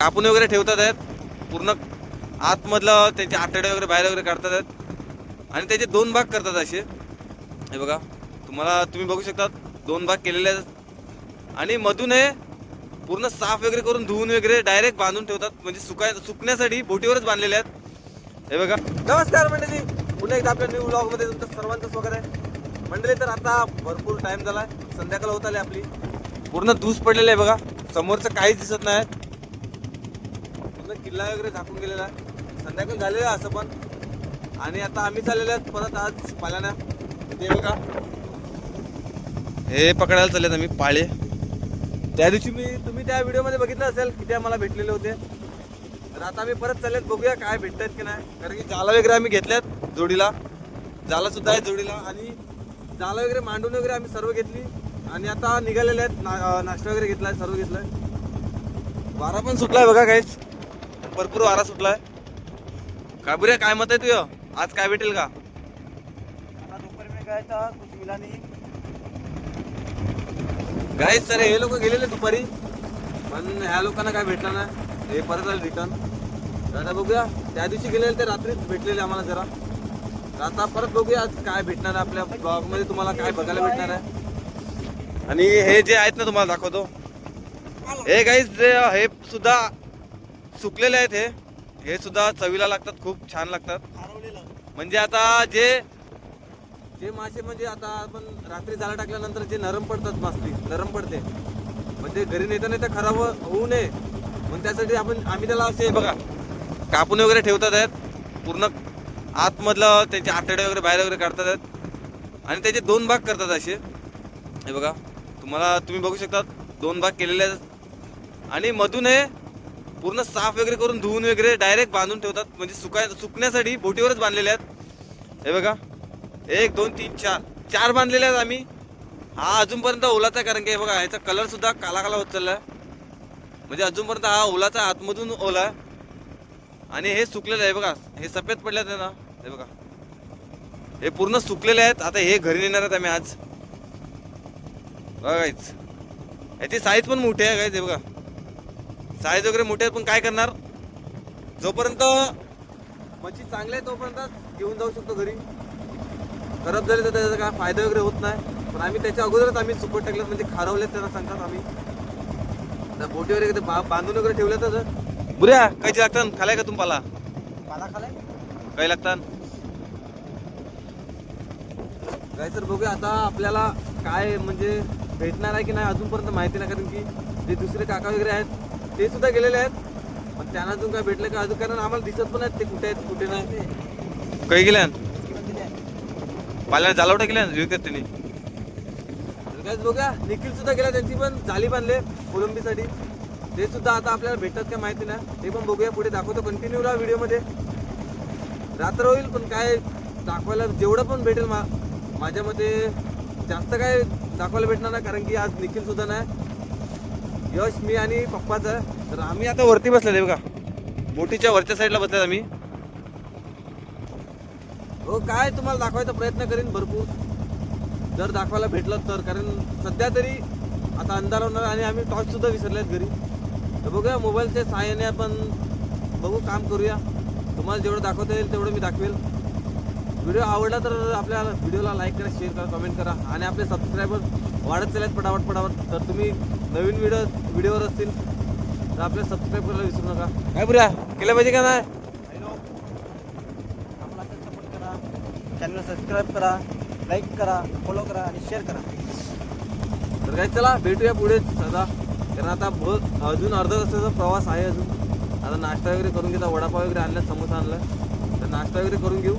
कापून वगैरे ठेवतात आहेत पूर्ण आतमधलं त्याचे आतडे वगैरे बाहेर वगैरे काढतात आहेत आणि त्याचे दोन भाग करतात असे. हे बघा तुम्ही बघू शकता दोन भाग केलेले आहेत आणि मधून हे पूर्ण साफ वगैरे करून धुवून वगैरे डायरेक्ट बांधून ठेवतात, म्हणजे सुकण्यासाठी बोटीवरच बांधलेले आहेत. हे बघा. नमस्कार मंडळी, पुन्हा एकदा आपल्या न्यू व्लॉग मध्ये तुमचं सर्वांचं स्वागत आहे. मंडळी तर आता भरपूर टाइम झालाय, संध्याकाळ होत आली आपली. पूर्ण धूस पडलेलं आहे बघा, समोरचं काहीच दिसत नाही. पूर्ण किल्ला वगैरे झाकून गेलेला आहे, संध्याकाळ झालेलं आहे असं पण. आणि आता आम्ही चाललेलो आहेत परत आज पाल्यानं. ते बघा हे पकडायला चाललेत आम्ही पाळे. त्या दिवशी तुम्ही त्या व्हिडिओमध्ये बघितलं असेल किती आम्हाला भेटलेले होते. तर आता आम्ही परत चाललेत, बघूया काय भेटतात की नाही. कारण की जाला वगैरे आम्ही घेतल्यात जोडीला, जाला सुद्धा आहे जोडीला, आणि जाला वगैरे मांडून वगैरे आम्ही सर्व घेतली आणि आता निघालेले आहेत. नाश्ता वगैरे घेतलाय, सर्व घेतलाय. वारा पण सुटलाय बघा काहीच, भरपूर वारा सुटलाय. काबुऱ्या काय मत आहे तुझं, आज काय भेटेल का? गाईस सर हे लोक गेलेले दुपारी, पण ह्या लोकांना काय भेटलं नाही, हे परत आले रिटर्न. आता बघूया, त्या दिवशी गेलेले ते रात्रीच भेटलेले आम्हाला जरा. आता परत बघूया आज काय भेटणार आहे आपल्या ब्लॉग मध्ये, तुम्हाला काय बघायला भेटणार आहे. आणि हे जे आहेत ना तुम्हाला दाखवतो, हे गाईस जे हे सुद्धा सुकलेले आहेत. हे सुद्धा चवीला लागतात, खूप छान लागतात. म्हणजे आता जे मासे म्हणजे आता आपण रात्री जाळा टाकल्यानंतर जे नरम पडतात, मासली नरम पडते, म्हणजे घरी नेता नेता खराब होऊ नये म्हणून त्यासाठी आम्ही त्याला असे बघा कापून वगैरे ठेवतात आहेत. पूर्ण आतमधलं त्याचे आतडे वगैरे बाहेर वगैरे काढतात आहेत आणि त्याचे दोन भाग करतात असे. हे बघा तुम्ही बघू शकता दोन भाग केलेले आहेत आणि मधून हे पूर्ण साफ वगैरे करून धुवून वगैरे डायरेक्ट बांधून ठेवतात, म्हणजे सुकण्यासाठी बोटीवरच बांधलेले आहेत. हे बघा 1 2 3 4 बांधलेले आहेत आम्ही. हा अजूनपर्यंत ओलाच आहे, कारण की हे बघा ह्याचा कलर सुद्धा काला काला होत चाललाय, म्हणजे अजूनपर्यंत हा ओलाचा, आतमधून ओला आहे. आणि हे सुकलेलं आहे बघा, हे सफेद पडले आहेत ना, हे बघा हे पूर्ण सुकलेले आहेत. आता हे घरी नेणार आहेत आम्ही आज. बघा गाईच याची साईज पण मोठी आहे गाईच, हे बघा साईज वगैरे मोठी आहे, पण काय करणार, जोपर्यंत मच्छी चांगली आहे तोपर्यंत घेऊन जाऊ शकतो घरी. खराब झाले तर त्याचा काय फायदा वगैरे होत नाही, पण आम्ही त्याच्या अगोदरच आम्ही सुकट टाकलेत, म्हणजे खारवलेत त्यांना सांगतात आम्ही. त्या बोटीवर वगैरे बांधून वगैरे ठेवले तर बुऱ्या कायची लागतात, खालाय का तुम्हाला? पाला खालाय काय लागतात काय सर? बघूया आता आपल्याला काय म्हणजे भेटणार आहे की नाही अजूनपर्यंत माहिती नाही, कारण की जे दुसरे काका वगैरे आहेत ते सुद्धा गेलेले आहेत, पण त्यांना अजून काय भेटलं का अजून, कारण आम्हाला दिसत पण आहेत ते कुठे आहेत कुठे नाही. काही गेल्या पाल्याने जालवटा केल्या विकत त्यांनी. काहीच बघा निखिल सुद्धा गेला, त्यांची पण जाली बांधले कोलंबीसाठी, ते सुद्धा आता आपल्याला भेटतात काय माहिती नाही, ते पण बघूया पुढे दाखवतो. कंटिन्यू राहा व्हिडिओमध्ये. रात्र होईल पण काय दाखवायला जेवढं पण भेटेल माझ्या मते जास्त काय दाखवायला भेटणार नाही, कारण की आज निखिल सुद्धा नाही, यश मी आणि पप्पाच आहे. तर आम्ही आता वरती बसलेले बघा, बोटीच्या वरच्या साईडला बसलेत आम्ही. हो काय तुम्हाला दाखवायचा प्रयत्न करीन भरपूर, जर दाखवायला भेटलं तर, कारण सध्या तरी आता अंधार होणार आणि आम्ही टॉर्च सुद्धा विसरलेत घरी. तर बघूया मोबाईलच्या सहाय्याने आपण बघू काम करूया. तुम्हाला जेवढं दाखवता येईल तेवढं मी दाखवेल. व्हिडिओ आवडला तर आपल्या व्हिडिओला लाईक करा, शेअर करा, कमेंट करा, आणि आपले सबस्क्रायबर वाढत चालत पटापट. तर तुम्ही नवीन व्हिडिओवर असतील तर आपल्या सबस्क्राईब करायला विसरू नका. काय बुऱ्या केलं पाहिजे का नाही? सपोर्ट करा, चॅनल सबस्क्राईब करा, लाईक करा, फॉलो करा आणि शेअर करा. तर काय चला भेटूया पुढे सदा, कारण आता अजून अर्धा तासाचा प्रवास आहे अजून. आता नाश्ता वगैरे करून घेता, वडापाव वगैरे आणला, समोसा आणला, तर नाश्ता वगैरे करून घेऊ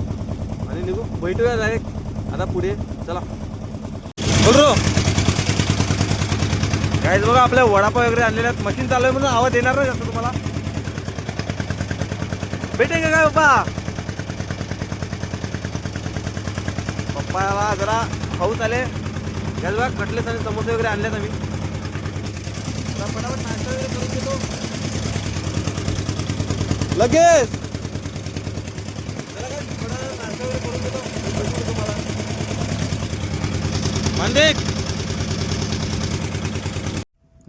आणि निघू. भेटूया डायरेक्ट आता पुढे. चला बोल रो काहीच बघा आपल्या वडापाव वगैरे आणलेले आहेत. मशीन चालू आहे म्हणून आवाज येणार नाही जास्त तुम्हाला. भेटेल का काय पप्पा? पप्पाला जरा पाऊस आले, याच बघा कटलेस आणि समोसे वगैरे आणलेत आम्ही. पटापट नाश्ता वगैरे करून घेतो लगेच. नाश्ता वगैरे करून घेतो तुम्हाला.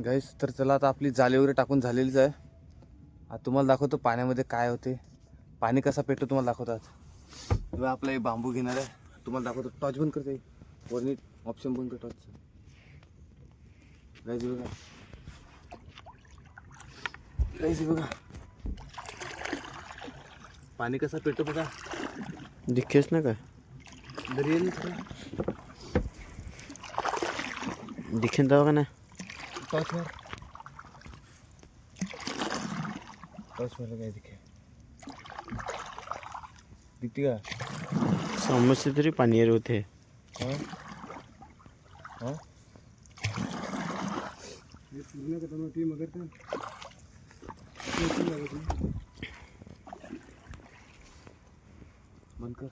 गाईस तर चला आता आपली जाळी वगैरे टाकून झालेलीच आहे. आता तुम्हाला दाखवतो पाण्यामध्ये काय होते, पाणी कसा पेटतो तुम्हाला दाखवतात. तेव्हा आपला एक बांबू घेणार आहे, तुम्हाला दाखवतो. टॉर्च बंद करते, वरनी ऑप्शन बंद कर टॉर्चचं. गाईज बघा, गाईज बघा पाणी कसं पेटतो बघा. दिखेच ना काय दरी दिखेन तेव्हा का नाही. टॉर्च मार, टॉर्च मारलं काय दिखे, दिखते का. समजते तरी पाणी येत होते. हां हां बंद कर,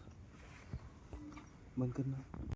बंद कर ना.